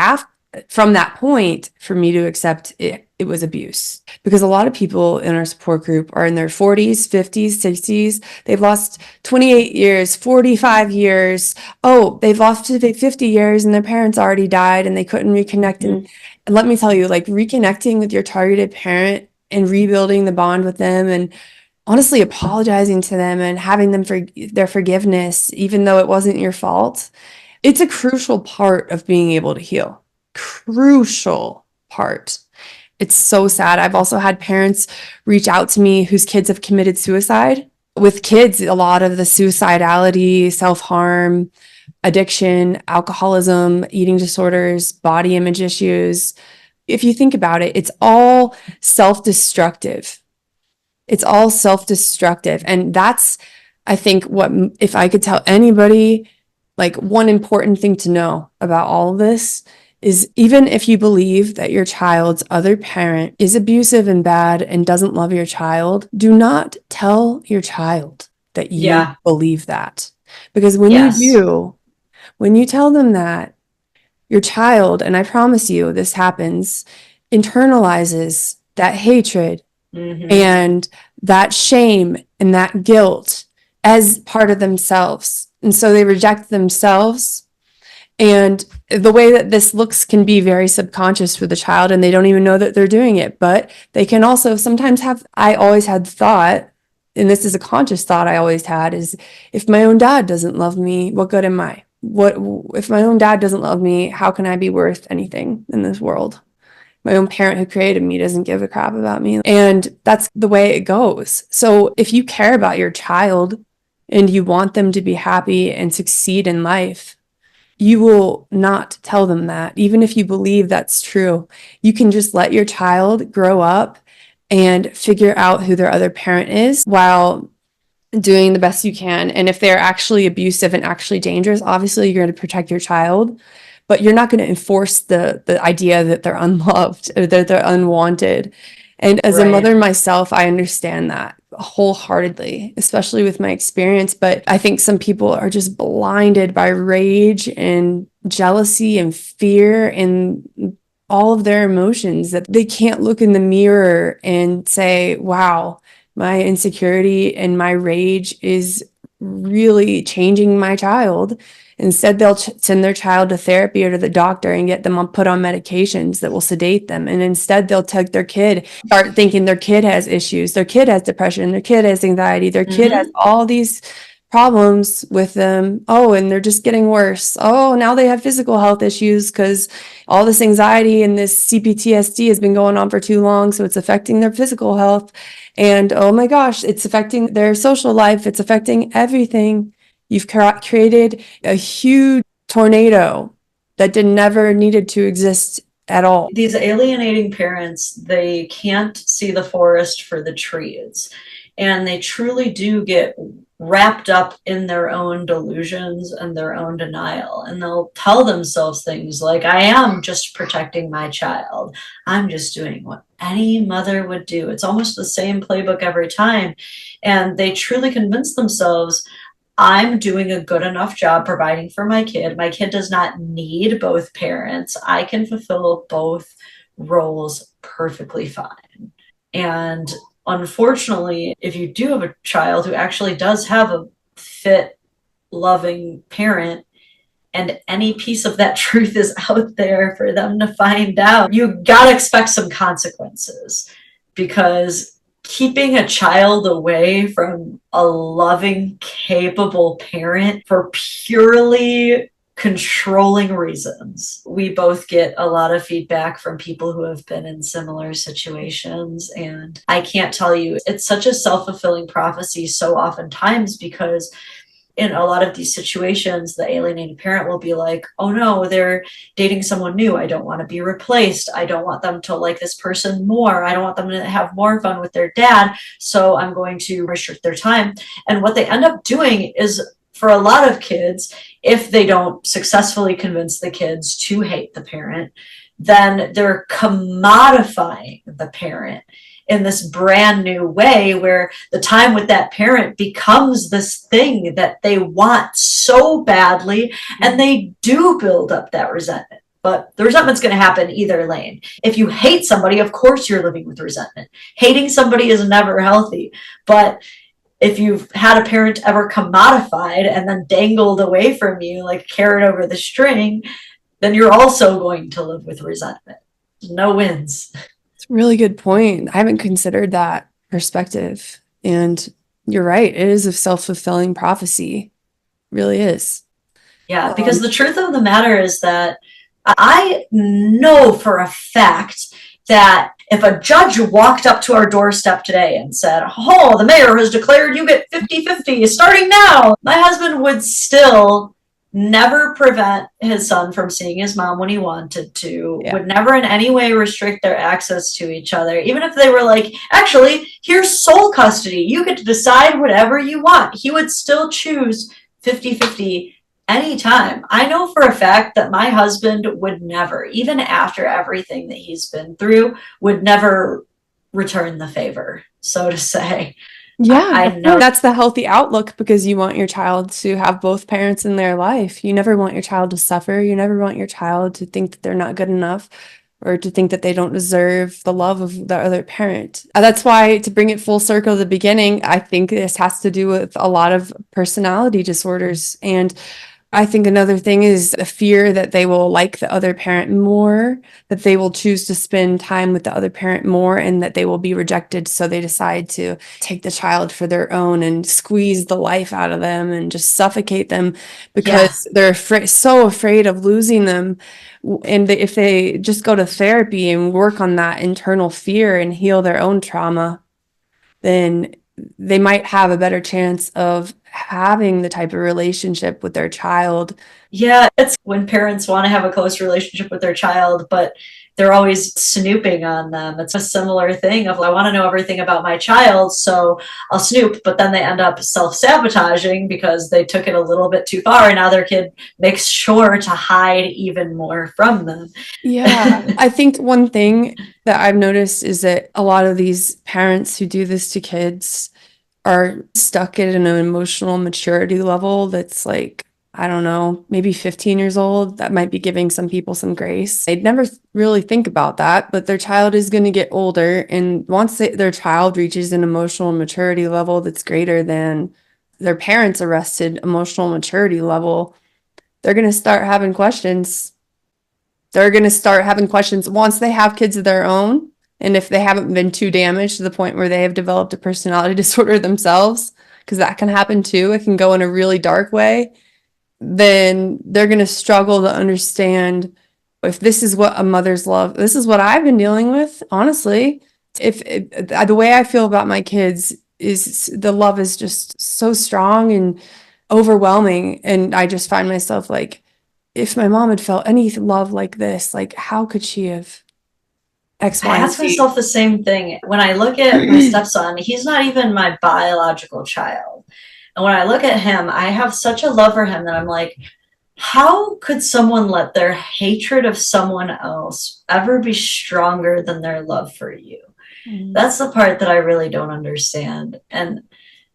from that point for me to accept it was abuse. Because a lot of people in our support group are in their 40s, 50s, 60s. They've lost 28 years, 45 years. Oh, they've lost 50 years and their parents already died and they couldn't reconnect. Mm-hmm. And let me tell you, like reconnecting with your targeted parent and rebuilding the bond with them and honestly apologizing to them and having them for their forgiveness, even though it wasn't your fault, it's a crucial part of being able to heal. Crucial part. It's so sad. I've also had parents reach out to me whose kids have committed suicide. With kids, a lot of the suicidality, self-harm, addiction, alcoholism, eating disorders, body image issues. If you think about it, it's all self-destructive. It's all self-destructive. And that's, I think, what, if I could tell anybody, like one important thing to know about all of this is even if you believe that your child's other parent is abusive and bad and doesn't love your child, do not tell your child that you believe that. Because when you do, when you tell them that, your child, and I promise you this happens, internalizes that hatred and that shame and that guilt as part of themselves. And so they reject themselves. And the way that this looks can be very subconscious for the child, and they don't even know that they're doing it. But they can also sometimes have, I always had thought, and this is a conscious thought I always had, is if my own dad doesn't love me, what good am I? What if my own dad doesn't love me? How can I be worth anything in this world? My own parent who created me doesn't give a crap about me. And that's the way it goes. So if you care about your child and you want them to be happy and succeed in life, you will not tell them that. Even if you believe that's true, you can just let your child grow up and figure out who their other parent is while doing the best you can. And if they're actually abusive and actually dangerous, obviously you're going to protect your child, but you're not going to enforce the idea that they're unloved or that they're unwanted. And as a mother myself, I understand that wholeheartedly, especially with my experience. But I think some people are just blinded by rage and jealousy and fear and all of their emotions that they can't look in the mirror and say, wow, my insecurity and my rage is really changing my child. Instead, they'll send their child to therapy or to the doctor and get them put on medications that will sedate them. And instead, they'll take their kid, start thinking their kid has issues, their kid has depression, their kid has anxiety, their kid has all these problems with them. Oh, and they're just getting worse. Oh, now they have physical health issues because all this anxiety and this CPTSD has been going on for too long. So it's affecting their physical health. And oh my gosh, it's affecting their social life. It's affecting everything. You've created a huge tornado that never needed to exist at all. These alienating parents, they can't see the forest for the trees. And they truly do get wrapped up in their own delusions and their own denial. And they'll tell themselves things like, I am just protecting my child. I'm just doing what any mother would do. It's almost the same playbook every time. And they truly convince themselves, I'm doing a good enough job providing for my kid. My kid does not need both parents. I can fulfill both roles perfectly fine. And unfortunately, if you do have a child who actually does have a fit, loving parent, and any piece of that truth is out there for them to find out, you gotta expect some consequences, because keeping a child away from a loving, capable parent for purely controlling reasons. We both get a lot of feedback from people who have been in similar situations. And I can't tell you, it's such a self-fulfilling prophecy so oftentimes, because in a lot of these situations, the alienated parent will be like, oh no, they're dating someone new. I don't want to be replaced. I don't want them to like this person more. I don't want them to have more fun with their dad. So I'm going to restrict their time. And what they end up doing is, for a lot of kids, if they don't successfully convince the kids to hate the parent, then they're commodifying the parent in this brand new way, where the time with that parent becomes this thing that they want so badly, and they do build up that resentment. But the resentment's going to happen either lane. If you hate somebody, of course you're living with resentment. Hating somebody is never healthy. But if you've had a parent ever commodified and then dangled away from you like a carrot over the string, then you're also going to live with resentment. No wins. It's a really good point. I haven't considered that perspective. And you're right. It is a self-fulfilling prophecy. It really is. Yeah, because the truth of the matter is that I know for a fact that if a judge walked up to our doorstep today and said, oh, the mayor has declared you get 50-50 starting now, my husband would still never prevent his son from seeing his mom when he wanted to, would never in any way restrict their access to each other. Even if they were like, actually, here's sole custody, you get to decide whatever you want, he would still choose 50-50 anytime. I know for a fact that my husband would never, even after everything that he's been through, would never return the favor, so to say. Yeah, I know that's the healthy outlook, because you want your child to have both parents in their life. You never want your child to suffer. You never want your child to think that they're not good enough, or to think that they don't deserve the love of the other parent. That's why, to bring it full circle to the beginning, I think this has to do with a lot of personality disorders. And I think another thing is a fear that they will like the other parent more, that they will choose to spend time with the other parent more, and that they will be rejected. So they decide to take the child for their own and squeeze the life out of them and just suffocate them, because they're so afraid of losing them. And if they just go to therapy and work on that internal fear and heal their own trauma, then they might have a better chance of having the type of relationship with their child. Yeah, it's when parents want to have a close relationship with their child, but they're always snooping on them. It's a similar thing of, I want to know everything about my child, so I'll snoop, but then they end up self-sabotaging because they took it a little bit too far, and now their kid makes sure to hide even more from them. Yeah, I think one thing that I've noticed is that a lot of these parents who do this to kids are stuck at an emotional maturity level that's like, I don't know, maybe 15 years old. That might be giving some people some grace. They'd never really think about that, but their child is going to get older. And once their child reaches an emotional maturity level that's greater than their parents' arrested emotional maturity level, they're going to start having questions. They're going to start having questions once they have kids of their own. And if they haven't been too damaged to the point where they have developed a personality disorder themselves, because that can happen too, it can go in a really dark way, then they're going to struggle to understand if this is what a mother's love, this is what I've been dealing with, honestly. The way I feel about my kids is the love is just so strong and overwhelming. And I just find myself like, if my mom had felt any love like this, like, how could she have X, Y, I and ask Z? myself the same thing. When I look at my stepson, he's not even my biological child. And when I look at him, I have such a love for him that I'm like, how could someone let their hatred of someone else ever be stronger than their love for you? That's the part that I really don't understand. And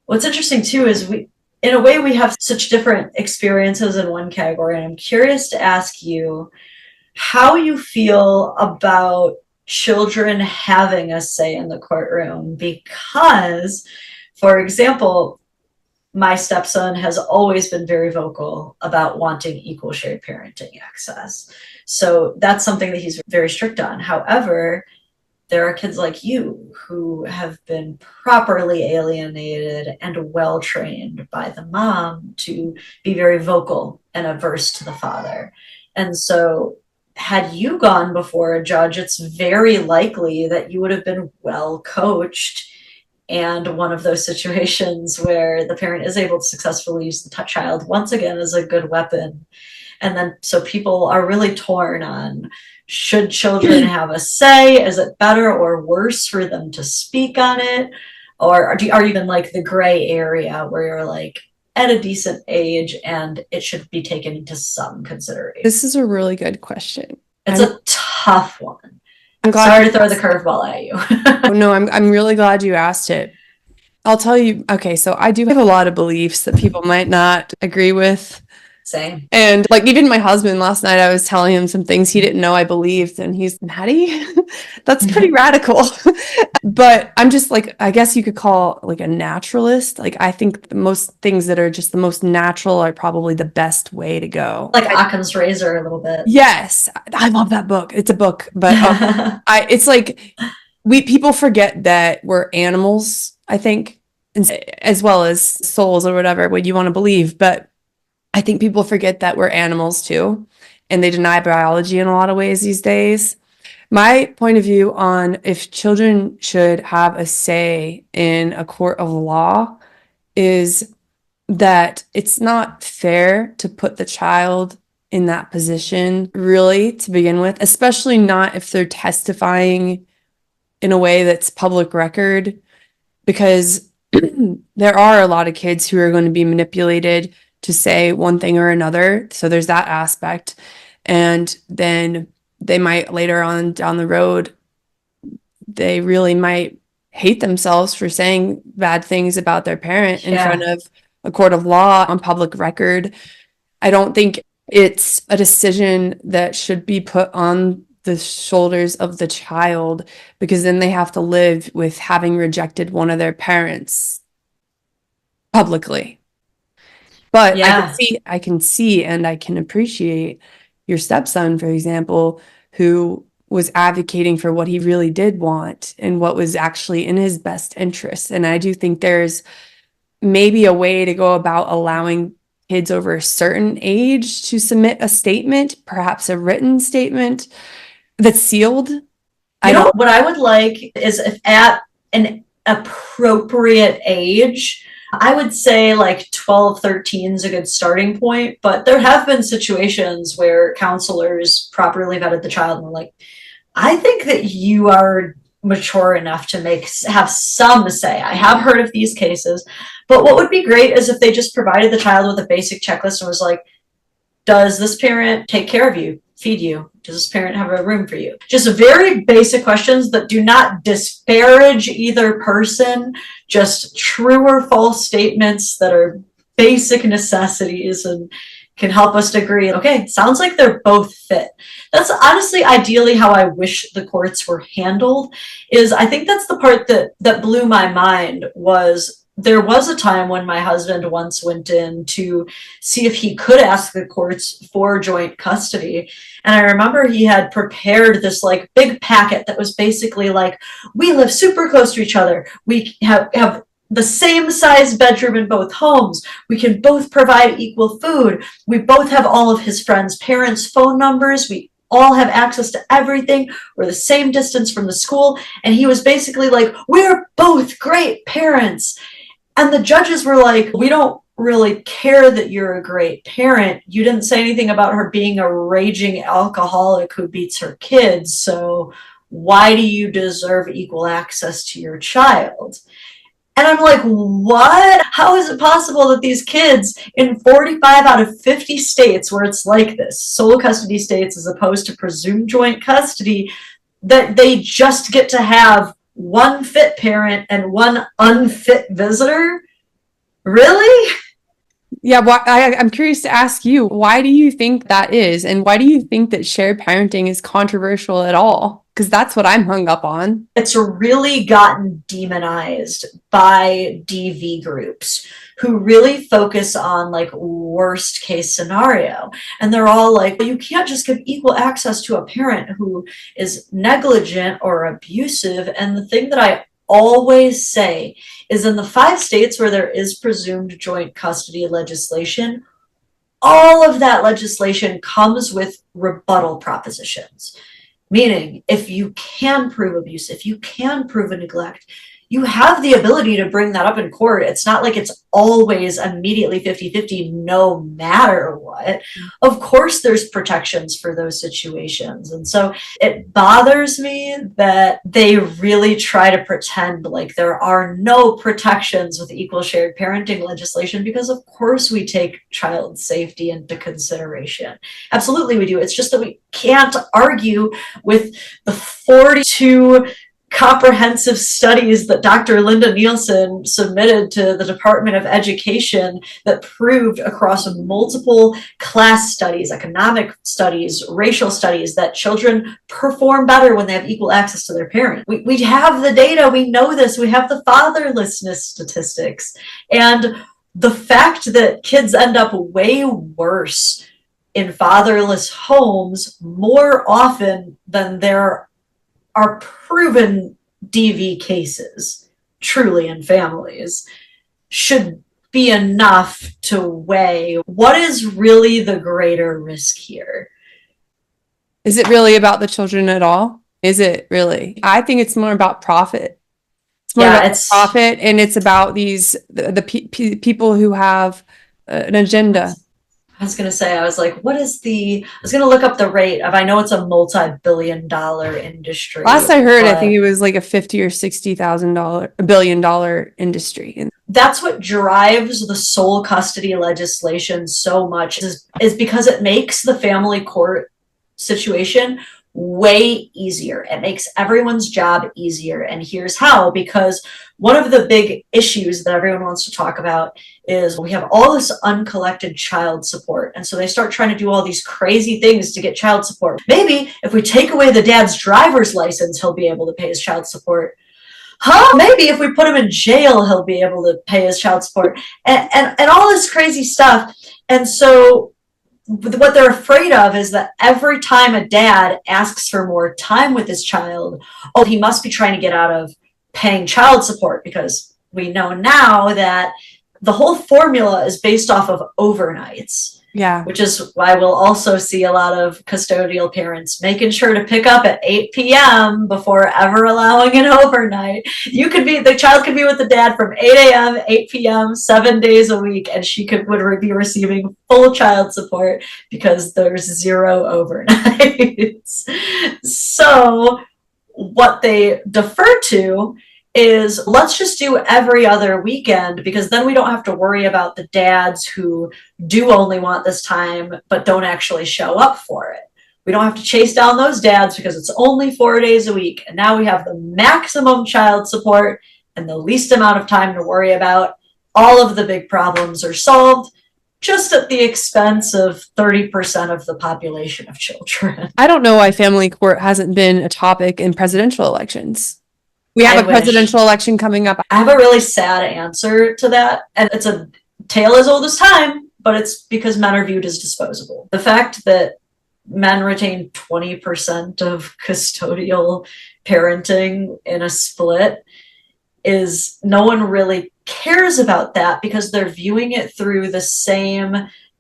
what's interesting too is in a way, we have such different experiences in one category. And I'm curious to ask you how you feel about children having a say in the courtroom, because, for example, my stepson has always been very vocal about wanting equal shared parenting access. So that's something that he's very strict on. However, there are kids like you who have been properly alienated and well trained by the mom to be very vocal and averse to the father. And so, had you gone before a judge, it's very likely that you would have been well coached. And one of those situations where the parent is able to successfully use the child once again as a good weapon. And then, so people are really torn on, should children have a say? Is it better or worse for them to speak on it? Or are you even like the gray area where you're like at a decent age and it should be taken into some consideration? This is a really good question. It's a tough one. I'm glad Sorry to throw the curveball at you. Oh, no, I'm really glad you asked it. I'll tell you, okay, so I do have a lot of beliefs that people might not agree with. Same. And like even my husband last night, I was telling him some things he didn't know I believed, and he's, Maddie, that's pretty radical. But I'm just like, I guess you could call like a naturalist. Like I think the most things that are just the most natural are probably the best way to go. Like Occam's razor a little bit. Yes, I love that book. It's a book, but it's like people forget that we're animals, I think, as well as souls or whatever, what you want to believe. But I think people forget that we're animals too, and they deny biology in a lot of ways these days. My point of view on if children should have a say in a court of law is that it's not fair to put the child in that position, really, to begin with, especially not if they're testifying in a way that's public record, because there are a lot of kids who are going to be manipulated to say one thing or another. So there's that aspect. And then they might later on down the road, they really might hate themselves for saying bad things about their parent in front of a court of law on public record. I don't think it's a decision that should be put on the shoulders of the child, because then they have to live with having rejected one of their parents publicly. But I can see and I can appreciate your stepson, for example, who was advocating for what he really did want and what was actually in his best interest. And I do think there's maybe a way to go about allowing kids over a certain age to submit a statement, perhaps a written statement that's sealed. What I would like is if at an appropriate age, I would say like 12, 13 is a good starting point, but there have been situations where counselors properly vetted the child and were like, I think that you are mature enough to have some say. I have heard of these cases, but what would be great is if they just provided the child with a basic checklist and was like, does this parent take care of you, feed you? Does this parent have a room for you? Just very basic questions that do not disparage either person, just true or false statements that are basic necessities and can help us to agree, okay, sounds like they're both fit. That's honestly ideally how I wish the courts were handled. Is I think that's the part that blew my mind. Was there was a time when my husband once went in to see if he could ask the courts for joint custody. And I remember he had prepared this like big packet that was basically like, we live super close to each other. We have the same size bedroom in both homes. We can both provide equal food. We both have all of his friends' parents' phone numbers. We all have access to everything. We're the same distance from the school. And he was basically like, we're both great parents. And the judges were like, we don't really care that you're a great parent. You didn't say anything about her being a raging alcoholic who beats her kids. So why do you deserve equal access to your child? And I'm like, what? How is it possible that these kids in 45 out of 50 states where it's like this, sole custody states as opposed to presumed joint custody, that they just get to have one fit parent and one unfit visitor? Really? Yeah, I'm curious to ask you, why do you think that is? And why do you think that shared parenting is controversial at all? Because that's what I'm hung up on. It's really gotten demonized by DV groups who really focus on like worst case scenario. And they're all like, well, you can't just give equal access to a parent who is negligent or abusive. And the thing that I always say is in the 5 states where there is presumed joint custody legislation, all of that legislation comes with rebuttal propositions. Meaning, if you can prove abuse, if you can prove a neglect, you have the ability to bring that up in court. It's not like it's always immediately 50-50 no matter what. Of course, there's protections for those situations. And so it bothers me that they really try to pretend like there are no protections with equal shared parenting legislation, because of course we take child safety into consideration. Absolutely we do. It's just that we can't argue with the 42 comprehensive studies that Dr. Linda Nielsen submitted to the Department of Education that proved across multiple class studies, economic studies, racial studies, that children perform better when they have equal access to their parents. We have the data, we know this, we have the fatherlessness statistics. And the fact that kids end up way worse in fatherless homes more often than there are proven DV cases, truly in families, should be enough to weigh what is really the greater risk here. Is it really about the children at all? Is it really? I think it's more about profit. It's more about profit, and it's about the people who have an agenda. I was going to say, I was like, I was going to look up the rate of, I know it's a multi-billion-dollar industry. Last I heard, I think it was like a $50 or $60,000 billion industry. That's what drives the sole custody legislation so much, is because it makes the family court situation way easier. It makes everyone's job easier. And here's how: because one of the big issues that everyone wants to talk about is we have all this uncollected child support. And so they start trying to do all these crazy things to get child support. Maybe if we take away the dad's driver's license, he'll be able to pay his child support. Maybe if we put him in jail, he'll be able to pay his child support, and all this crazy stuff. And so what they're afraid of is that every time a dad asks for more time with his child, oh, he must be trying to get out of paying child support, because we know now that the whole formula is based off of overnights. Yeah. Which is why we'll also see a lot of custodial parents making sure to pick up at 8 p.m. before ever allowing an overnight. The child could be with the dad from 8 a.m., 8 p.m., 7 days a week, and would be receiving full child support because there's 0 overnights. So what they defer to is, let's just do every other weekend, because then we don't have to worry about the dads who do only want this time but don't actually show up for it. We don't have to chase down those dads because it's only 4 days a week. And now we have the maximum child support and the least amount of time to worry about. All of the big problems are solved, just at the expense of 30% of the population of children. I don't know why family court hasn't been a topic in presidential elections. We have a presidential election coming up. I have a really sad answer to that, and it's a tale as old as time, but it's because men are viewed as disposable. The fact that men retain 20% of custodial parenting in a split is, no one really cares about that, because they're viewing it through the same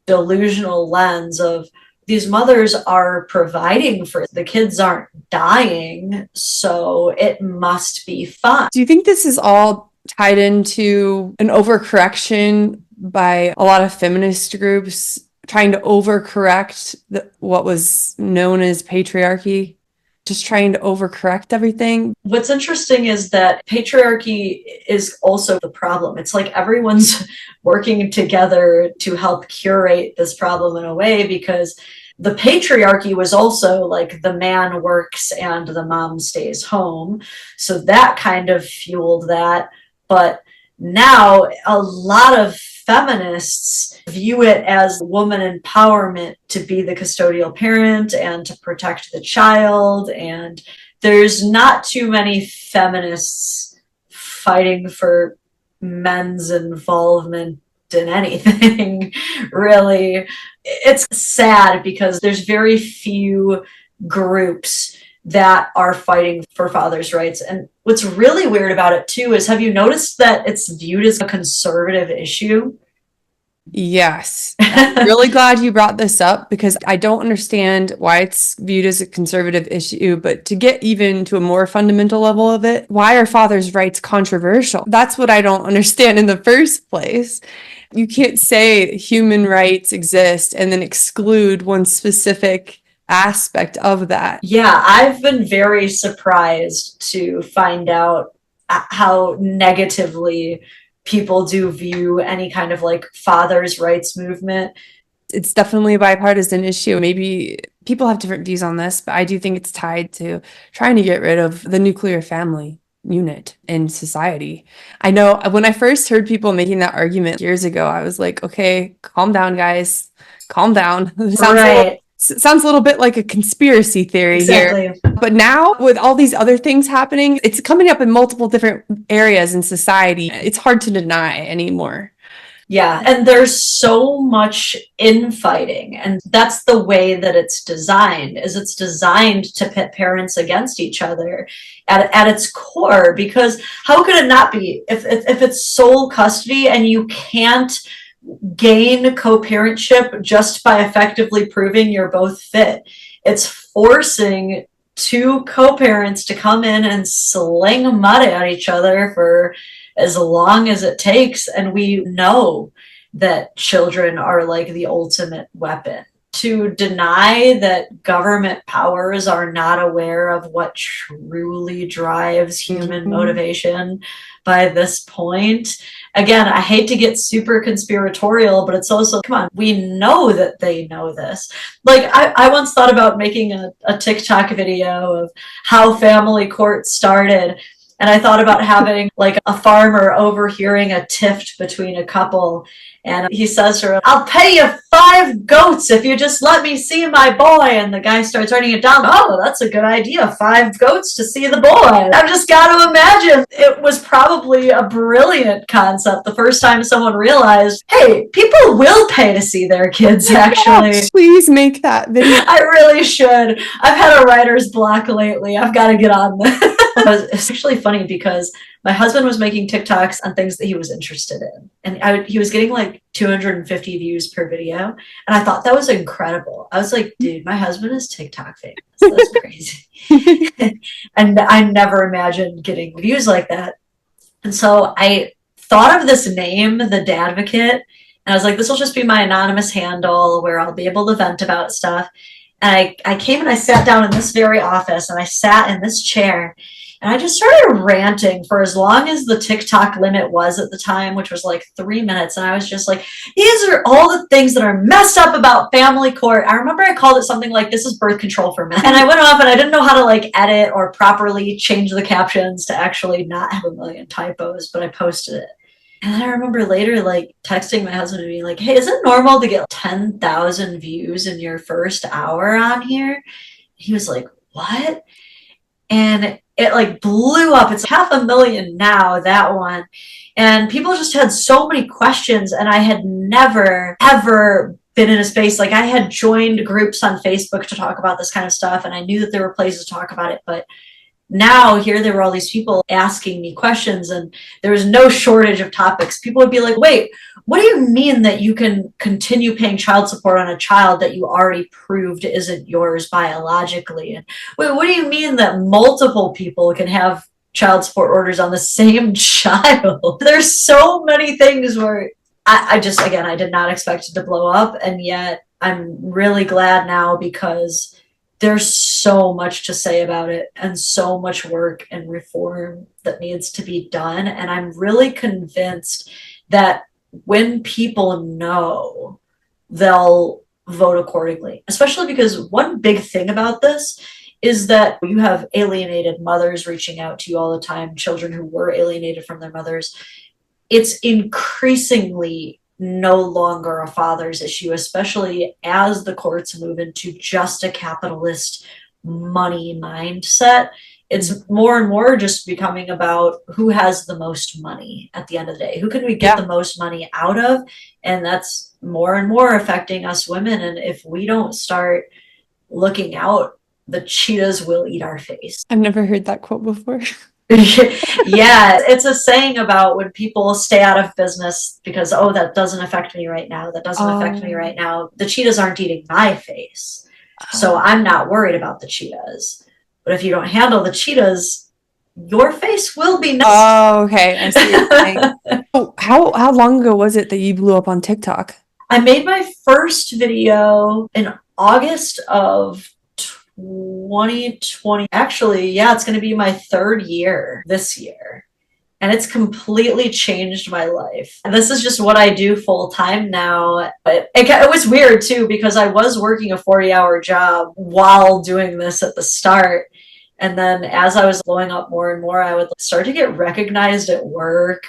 delusional lens of, these mothers are providing for the kids, aren't dying, so it must be fun. Do you think this is all tied into an overcorrection by a lot of feminist groups trying to overcorrect what was known as patriarchy? Just trying to overcorrect everything? What's interesting is that patriarchy is also the problem. It's like everyone's working together to help curate this problem in a way, because the patriarchy was also like the man works and the mom stays home. So that kind of fueled that. But now a lot of feminists view it as woman empowerment to be the custodial parent and to protect the child. And there's not too many feminists fighting for men's involvement in anything, really. It's sad because there's very few groups that are fighting for fathers' rights. And what's really weird about it too is, have you noticed that it's viewed as a conservative issue? Yes. I'm really glad you brought this up because I don't understand why it's viewed as a conservative issue, but to get even to a more fundamental level of it, why are fathers' rights controversial? That's what I don't understand in the first place. You can't say human rights exist and then exclude one specific aspect of that. Yeah, I've been very surprised to find out how negatively people do view any kind of like fathers' rights movement. It's definitely a bipartisan issue. Maybe people have different views on this, but I do think it's tied to trying to get rid of the nuclear family unit in society. I know when I first heard people making that argument years ago, I was like, okay, calm down, guys. Calm down. Sounds a little bit like a conspiracy theory here. But now with all these other things happening, it's coming up in multiple different areas in society. It's hard to deny anymore. Yeah, and there's so much infighting, and that's the way that it's designed, is it's designed to pit parents against each other at its core, because how could it not be? If it's sole custody and you can't gain co-parentship just by effectively proving you're both fit, it's forcing two co-parents to come in and sling mud at each other for as long as it takes. And we know that children are like the ultimate weapon. To deny that government powers are not aware of what truly drives human motivation by this point. Again, I hate to get super conspiratorial, but it's also, come on, we know that they know this. Like, I once thought about making a TikTok video of how family court started. And I thought about having like a farmer overhearing a tiff between a couple. And he says to her, "I'll pay you 5 goats if you just let me see my boy." And the guy starts writing it down. "Oh, that's a good idea. 5 goats to see the boy." I've just got to imagine it was probably a brilliant concept the first time someone realized, hey, people will pay to see their kids, actually. Yeah, please make that video. I really should. I've had a writer's block lately. I've got to get on this. It's actually funny because my husband was making TikToks on things that he was interested in. And he was getting like 250 views per video. And I thought that was incredible. I was like, dude, my husband is TikTok famous. That's crazy. And I never imagined getting views like that. And so I thought of this name, the Dadvocate. And I was like, this will just be my anonymous handle where I'll be able to vent about stuff. And I came and I sat down in this very office and I sat in this chair. And I just started ranting for as long as the TikTok limit was at the time, which was like 3 minutes. And I was just like, these are all the things that are messed up about family court. I remember I called it something like, "This is birth control for men." And I went off and I didn't know how to like edit or properly change the captions to actually not have a million typos, but I posted it. And then I remember later like texting my husband and being like, "Hey, is it normal to get 10,000 views in your first hour on here?" He was like, "What?" And it like blew up. It's 500,000 now, that one. And people just had so many questions, and I had never, ever been in a space, like I had joined groups on Facebook to talk about this kind of stuff, and I knew that there were places to talk about it, but now here there were all these people asking me questions, and there was no shortage of topics. People would be like, "Wait, what do you mean that you can continue paying child support on a child that you already proved isn't yours biologically? And wait, what do you mean that multiple people can have child support orders on the same child?" There's so many things where I just, again, I did not expect it to blow up. And yet I'm really glad now because there's so much to say about it and so much work and reform that needs to be done. And I'm really convinced that when people know, they'll vote accordingly, especially because one big thing about this is that you have alienated mothers reaching out to you all the time, children who were alienated from their mothers. It's increasingly no longer a father's issue, especially as the courts move into just a capitalist money mindset. It's more and more just becoming about who has the most money at the end of the day. Who can we get the most money out of? And that's more and more affecting us women. And if we don't start looking out, the cheetahs will eat our face. I've never heard that quote before. Yeah, it's a saying about when people stay out of business because, oh, that doesn't affect me right now. That doesn't affect me right now. The cheetahs aren't eating my face. So I'm not worried about the cheetahs. But if you don't handle the cheetahs, your face will be next. Oh, okay. I see what you're saying. Oh, how long ago was it that you blew up on TikTok? I made my first video in August of 2020. Actually, yeah, it's going to be my 3rd year this year. And it's completely changed my life. And this is just what I do full time now. But it was weird too, because I was working a 40-hour job while doing this at the start. And then as I was blowing up more and more, I would start to get recognized at work.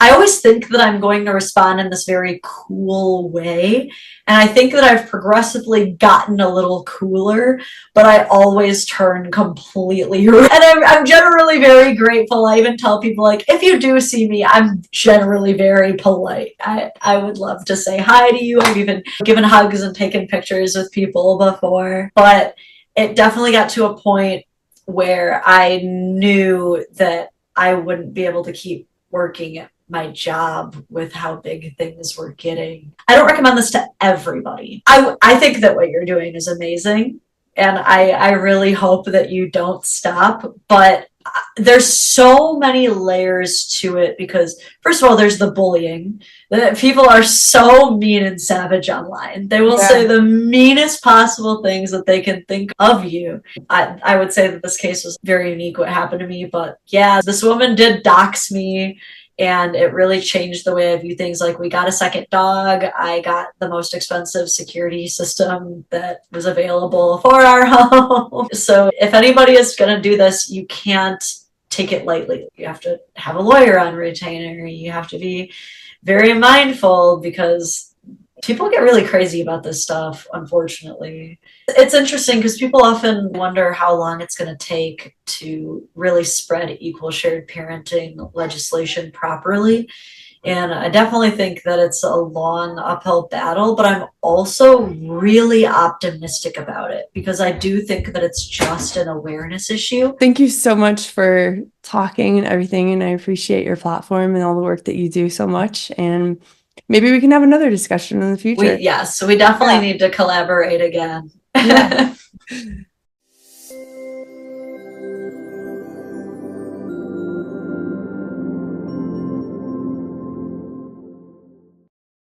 I always think that I'm going to respond in this very cool way. And I think that I've progressively gotten a little cooler, but I always turn completely red. And I'm generally very grateful. I even tell people, like, if you do see me, I'm generally very polite. I would love to say hi to you. I've even given hugs and taken pictures with people before. But it definitely got to a point where I knew that I wouldn't be able to keep working my job with how big things were getting. I don't recommend this to everybody. I think that what you're doing is amazing, and I really hope that you don't stop, but there's so many layers to it because, first of all, there's the bullying. People are so mean and savage online. They will say the meanest possible things that they can think of you. I would say that this case was very unique, what happened to me, but yeah, this woman did dox me. And it really changed the way I view things. Like, we got a second dog. I got the most expensive security system that was available for our home. So if anybody is going to do this, you can't take it lightly. You have to have a lawyer on retainer. You have to be very mindful because people get really crazy about this stuff, unfortunately. It's interesting because people often wonder how long it's going to take to really spread equal shared parenting legislation properly. And I definitely think that it's a long uphill battle, but I'm also really optimistic about it because I do think that it's just an awareness issue. Thank you so much for talking and everything. And I appreciate your platform and all the work that you do so much. And maybe we can have another discussion in the future. Yes, we definitely need to collaborate again. Yeah.